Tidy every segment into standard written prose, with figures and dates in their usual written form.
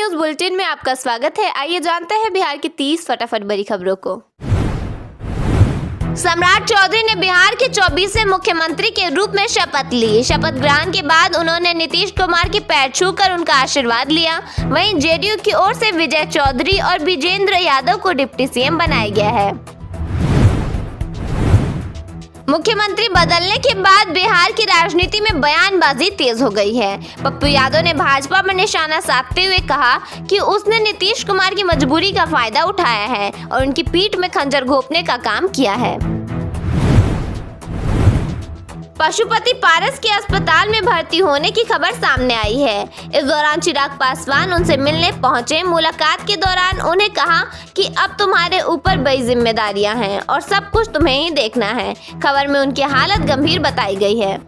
News bulletin में आपका स्वागत है। आइए जानते हैं बिहार की 30 फटाफट बड़ी खबरों को। सम्राट चौधरी ने बिहार के 24वें मुख्यमंत्री के रूप में शपथ ली। शपथ ग्रहण के बाद उन्होंने नीतीश कुमार के पैर छूकर उनका आशीर्वाद लिया। वहीं जेडीयू की ओर से विजय चौधरी और विजेंद्र यादव को डिप्टी सीएम बनाया गया है। मुख्यमंत्री बदलने के बाद बिहार की राजनीति में बयानबाजी तेज हो गई है। पप्पू यादव ने भाजपा पर निशाना साधते हुए कहा कि उसने नीतीश कुमार की मजबूरी का फायदा उठाया है और उनकी पीठ में खंजर घोंपने का काम किया है। पशुपति पारस के अस्पताल में भर्ती होने की खबर सामने आई है। इस दौरान चिराग पासवान उनसे मिलने पहुंचे। मुलाकात के दौरान उन्हें कहा कि अब तुम्हारे ऊपर बड़ी जिम्मेदारियां हैं और सब कुछ तुम्हें ही देखना है। खबर में उनकी हालत गंभीर बताई गई है।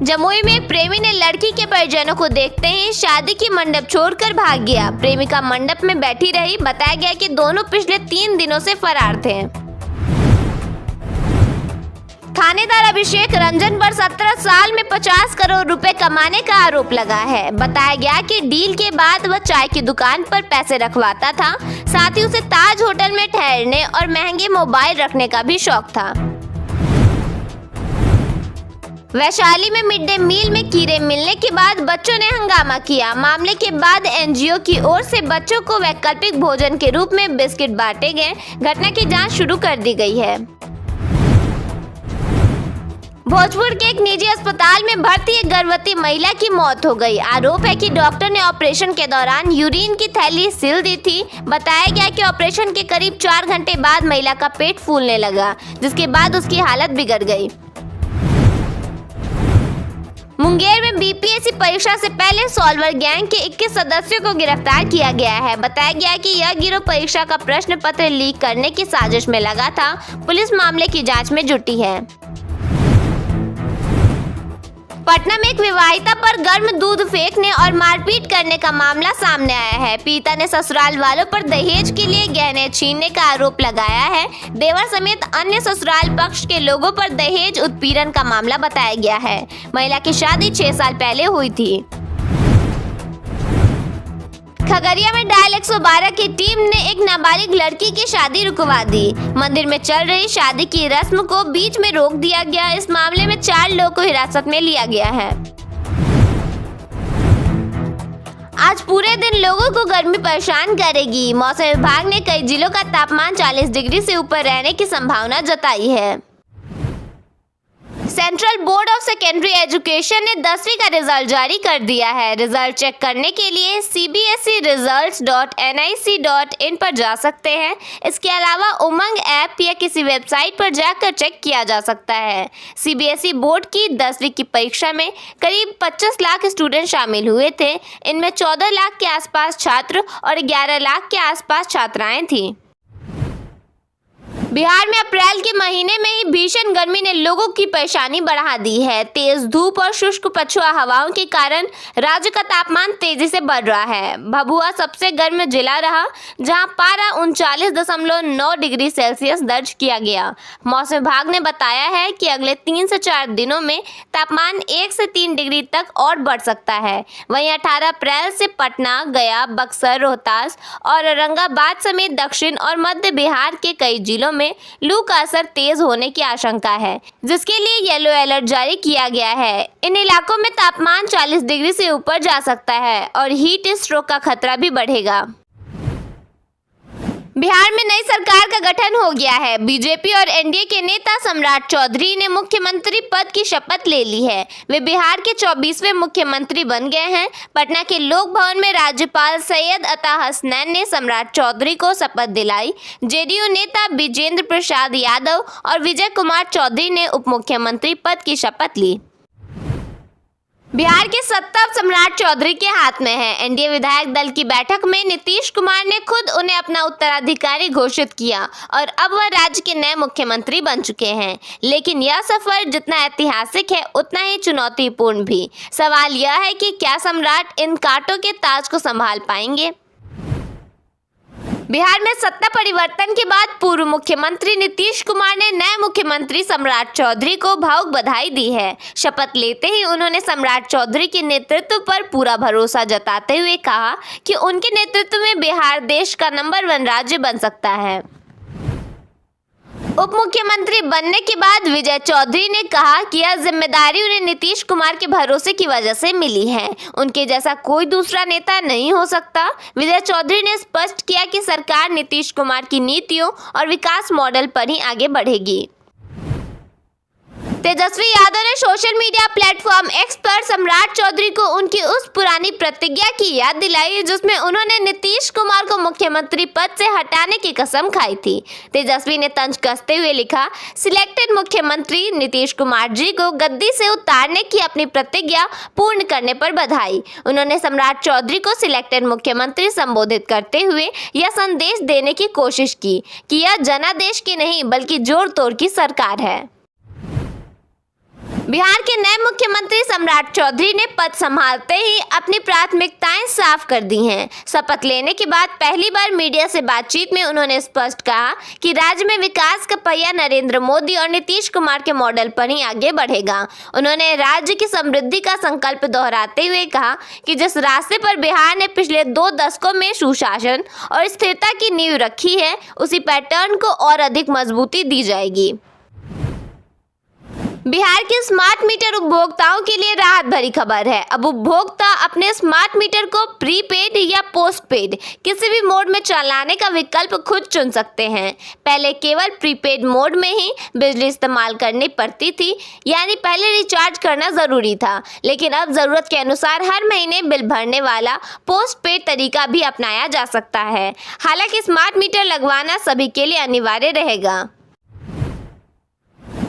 जमुई में एक प्रेमी ने लड़की के परिजनों को देखते ही शादी की मंडप छोड़कर भाग गया। प्रेमिका मंडप में बैठी रही। बताया गया कि दोनों पिछले 3 दिनों से फरार थे। थानेदार अभिषेक रंजन पर 17 साल में 50 करोड़ रुपए कमाने का आरोप लगा है। बताया गया कि डील के बाद वह चाय की दुकान पर पैसे रखवाता था। साथ ही उसे ताज होटल में ठहरने और महंगे मोबाइल रखने का भी शौक था। वैशाली में मिड डे मील में कीड़े मिलने के बाद बच्चों ने हंगामा किया। मामले के बाद एनजीओ की ओर से बच्चों को वैकल्पिक भोजन के रूप में बिस्किट बांटे गए। घटना की जांच शुरू कर दी गई है। भोजपुर के एक निजी अस्पताल में भर्ती एक गर्भवती महिला की मौत हो गई। आरोप है कि डॉक्टर ने ऑपरेशन के दौरान यूरिन की थैली सिल दी थी। बताया गया कि ऑपरेशन के करीब 4 घंटे बाद महिला का पेट फूलने लगा, जिसके बाद उसकी हालत बिगड़ गई। मुंगेर में बीपीएससी परीक्षा से पहले सॉल्वर गैंग के 21 सदस्यों को गिरफ्तार किया गया है। बताया गया कि यह गिरोह परीक्षा का प्रश्न पत्र लीक करने की साजिश में लगा था। पुलिस मामले की जांच में जुटी है। पटना में एक विवाहिता पर गर्म दूध फेंकने और मारपीट करने का मामला सामने आया है। पीड़िता ने ससुराल वालों पर दहेज के लिए गहने छीनने का आरोप लगाया है। देवर समेत अन्य ससुराल पक्ष के लोगों पर दहेज उत्पीड़न का मामला बताया गया है। महिला की शादी 6 साल पहले हुई थी। खगड़िया में डायल 112 की टीम ने एक नाबालिग लड़की की शादी रुकवा दी। मंदिर में चल रही शादी की रस्म को बीच में रोक दिया गया। इस मामले में 4 लोगों को हिरासत में लिया गया है। आज पूरे दिन लोगों को गर्मी परेशान करेगी। मौसम विभाग ने कई जिलों का तापमान 40 डिग्री से ऊपर रहने की संभावना जताई है। Central board of secondary education ने 10वीं का रिजल्ट जारी कर दिया है। रिजल्ट चेक करने के लिए cbseresults.nic.in पर जा सकते हैं। इसके अलावा उमंग ऐप या किसी वेबसाइट पर जाकर चेक किया जा सकता है। सीबीएसई बोर्ड की 10वीं की परीक्षा में करीब 25 लाख स्टूडेंट शामिल हुए थे। इनमें 14 लाख के आसपास छात्र और 11 लाख के आसपास छात्राएं थीं। बिहार में अप्रैल के महीने में ही भीषण गर्मी ने लोगों की परेशानी बढ़ा दी है। तेज धूप और शुष्क पछुआ हवाओं के कारण राज्य का तापमान तेजी से बढ़ रहा है। भभुआ सबसे गर्म जिला रहा, जहां पारा 39.9 डिग्री सेल्सियस दर्ज किया गया। मौसम विभाग ने बताया है कि अगले 3 से 4 दिनों में तापमान 1 से 3 डिग्री तक और बढ़ सकता है। वहीं 18 अप्रैल से पटना, गया, बक्सर, रोहतास और औरंगाबाद समेत दक्षिण और मध्य बिहार के कई जिलों में लू का असर तेज होने की आशंका है, जिसके लिए येलो अलर्ट जारी किया गया है। इन इलाकों में तापमान 40 डिग्री से ऊपर जा सकता है और हीट स्ट्रोक का खतरा भी बढ़ेगा। बिहार में नई सरकार का गठन हो गया है। बीजेपी और एनडीए के नेता सम्राट चौधरी ने मुख्यमंत्री पद की शपथ ले ली है। वे बिहार के 24वें मुख्यमंत्री बन गए हैं। पटना के लोक भवन में राज्यपाल सैयद अता हसनैन ने सम्राट चौधरी को शपथ दिलाई। जेडीयू नेता विजेंद्र प्रसाद यादव और विजय कुमार चौधरी ने उप मुख्यमंत्री पद की शपथ ली। बिहार की सत्ता अब सम्राट चौधरी के हाथ में है। एनडीए विधायक दल की बैठक में नीतीश कुमार ने खुद उन्हें अपना उत्तराधिकारी घोषित किया और अब वह राज्य के नए मुख्यमंत्री बन चुके हैं। लेकिन यह सफर जितना ऐतिहासिक है उतना ही चुनौतीपूर्ण भी। सवाल यह है कि क्या सम्राट इन कांटों के ताज को संभाल पाएंगे। बिहार में सत्ता परिवर्तन के बाद पूर्व मुख्यमंत्री नीतीश कुमार ने नए मुख्यमंत्री सम्राट चौधरी को भावुक बधाई दी है। शपथ लेते ही उन्होंने सम्राट चौधरी के नेतृत्व पर पूरा भरोसा जताते हुए कहा कि उनके नेतृत्व में बिहार देश का नंबर 1 राज्य बन सकता है। उप मुख्यमंत्री बनने के बाद विजय चौधरी ने कहा कि यह जिम्मेदारी उन्हें नीतीश कुमार के भरोसे की वजह से मिली है। उनके जैसा कोई दूसरा नेता नहीं हो सकता। विजय चौधरी ने स्पष्ट किया कि सरकार नीतीश कुमार की नीतियों और विकास मॉडल पर ही आगे बढ़ेगी। तेजस्वी यादव ने सोशल मीडिया प्लेटफॉर्म एक्स पर सम्राट चौधरी को उनकी उस पुरानी प्रतिज्ञा की याद दिलाई जिसमें उन्होंने नीतीश कुमार को मुख्यमंत्री पद से हटाने की कसम खाई थी। तेजस्वी ने तंज कसते हुए लिखा, सिलेक्टेड मुख्यमंत्री नीतीश कुमार जी को गद्दी से उतारने की अपनी प्रतिज्ञा पूर्ण करने पर बधाई। उन्होंने सम्राट चौधरी को सिलेक्टेड मुख्यमंत्री संबोधित करते हुए यह संदेश देने की कोशिश की कि यह जनादेश की नहीं बल्कि जोड़ तोड़ की सरकार है। बिहार के नए मुख्यमंत्री सम्राट चौधरी ने पद संभालते ही अपनी प्राथमिकताएं साफ कर दी हैं। शपथ लेने के बाद पहली बार मीडिया से बातचीत में उन्होंने स्पष्ट कहा कि राज्य में विकास का पहिया नरेंद्र मोदी और नीतीश कुमार के मॉडल पर ही आगे बढ़ेगा। उन्होंने राज्य की समृद्धि का संकल्प दोहराते हुए कहा कि जिस रास्ते पर बिहार ने पिछले 2 दशकों में सुशासन और स्थिरता की नींव रखी है, उसी पैटर्न को और अधिक मजबूती दी जाएगी। बिहार के स्मार्ट मीटर उपभोक्ताओं के लिए राहत भरी खबर है। अब उपभोक्ता अपने स्मार्ट मीटर को प्रीपेड या पोस्टपेड किसी भी मोड में चलाने का विकल्प खुद चुन सकते हैं। पहले केवल प्रीपेड मोड में ही बिजली इस्तेमाल करनी पड़ती थी, यानी पहले रिचार्ज करना जरूरी था, लेकिन अब जरूरत के अनुसार हर महीने बिल भरने वाला पोस्टपेड तरीका भी अपनाया जा सकता है। हालांकि स्मार्ट मीटर लगवाना सभी के लिए अनिवार्य रहेगा।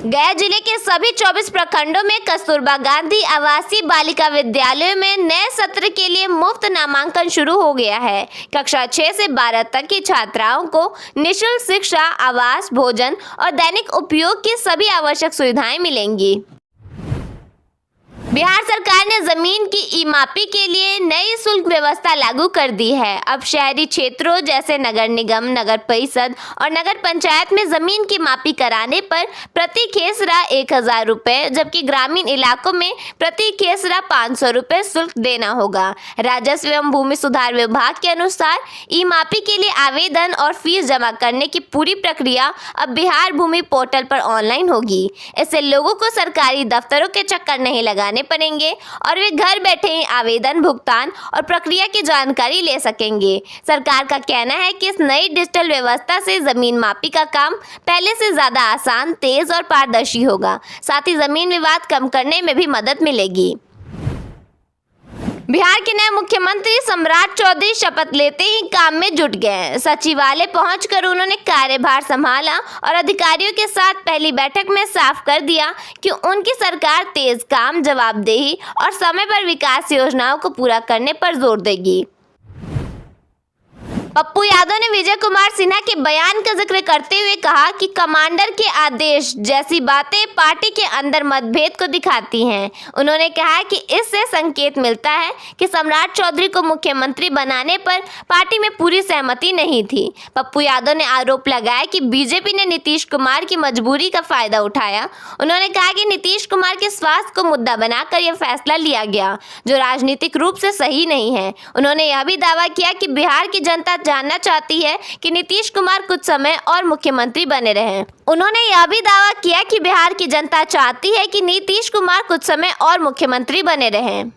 गया जिले के सभी 24 प्रखंडों में कस्तूरबा गांधी आवासीय बालिका विद्यालयों में नए सत्र के लिए मुफ्त नामांकन शुरू हो गया है। कक्षा 6 से 12 तक की छात्राओं को निःशुल्क शिक्षा, आवास, भोजन और दैनिक उपयोग की सभी आवश्यक सुविधाएं मिलेंगी। बिहार सरकार ने जमीन की ई-मापी के लिए नई शुल्क व्यवस्था लागू कर दी है। अब शहरी क्षेत्रों जैसे नगर निगम, नगर परिषद और नगर पंचायत में जमीन की मापी कराने पर प्रति खेसरा 1000 रुपये, जबकि ग्रामीण इलाकों में प्रति खेसरा 500 रुपये शुल्क देना होगा। राजस्व एवं भूमि सुधार विभाग के अनुसार ई-मापी के लिए आवेदन और फीस जमा करने की पूरी प्रक्रिया अब बिहार भूमि पोर्टल पर ऑनलाइन होगी। इससे लोगों को सरकारी दफ्तरों के चक्कर नहीं लगाने पड़ेंगे और वे घर बैठे ही आवेदन, भुगतान और प्रक्रिया की जानकारी ले सकेंगे। सरकार का कहना है कि इस नई डिजिटल व्यवस्था से जमीन मापी का काम पहले से ज्यादा आसान, तेज और पारदर्शी होगा। साथ ही जमीन विवाद कम करने में भी मदद मिलेगी। बिहार के नए मुख्यमंत्री सम्राट चौधरी शपथ लेते ही काम में जुट गए। सचिवालय पहुंचकर उन्होंने कार्यभार संभाला और अधिकारियों के साथ पहली बैठक में साफ कर दिया कि उनकी सरकार तेज काम, जवाबदेही और समय पर विकास योजनाओं को पूरा करने पर जोर देगी। पप्पू यादव ने विजय कुमार सिन्हा के बयान का जिक्र करते हुए कहा कि कमांडर के आदेश जैसी बातें पार्टी के अंदर मतभेद को दिखाती हैं। उन्होंने कहा कि इससे संकेत मिलता है कि सम्राट चौधरी को मुख्यमंत्री बनाने पर पार्टी में पूरी सहमति नहीं थी। पप्पू यादव ने आरोप लगाया कि बीजेपी ने नीतीश कुमार की मजबूरी का फायदा उठाया। उन्होंने कहा कि नीतीश कुमार के स्वास्थ्य को मुद्दा बनाकर यह फैसला लिया गया, जो राजनीतिक रूप से सही नहीं है। उन्होंने यह भी दावा किया कि बिहार की जनता जानना चाहती है कि नीतीश कुमार कुछ समय और मुख्यमंत्री बने रहें। उन्होंने यह भी दावा किया कि बिहार की जनता चाहती है कि नीतीश कुमार कुछ समय और मुख्यमंत्री बने रहें।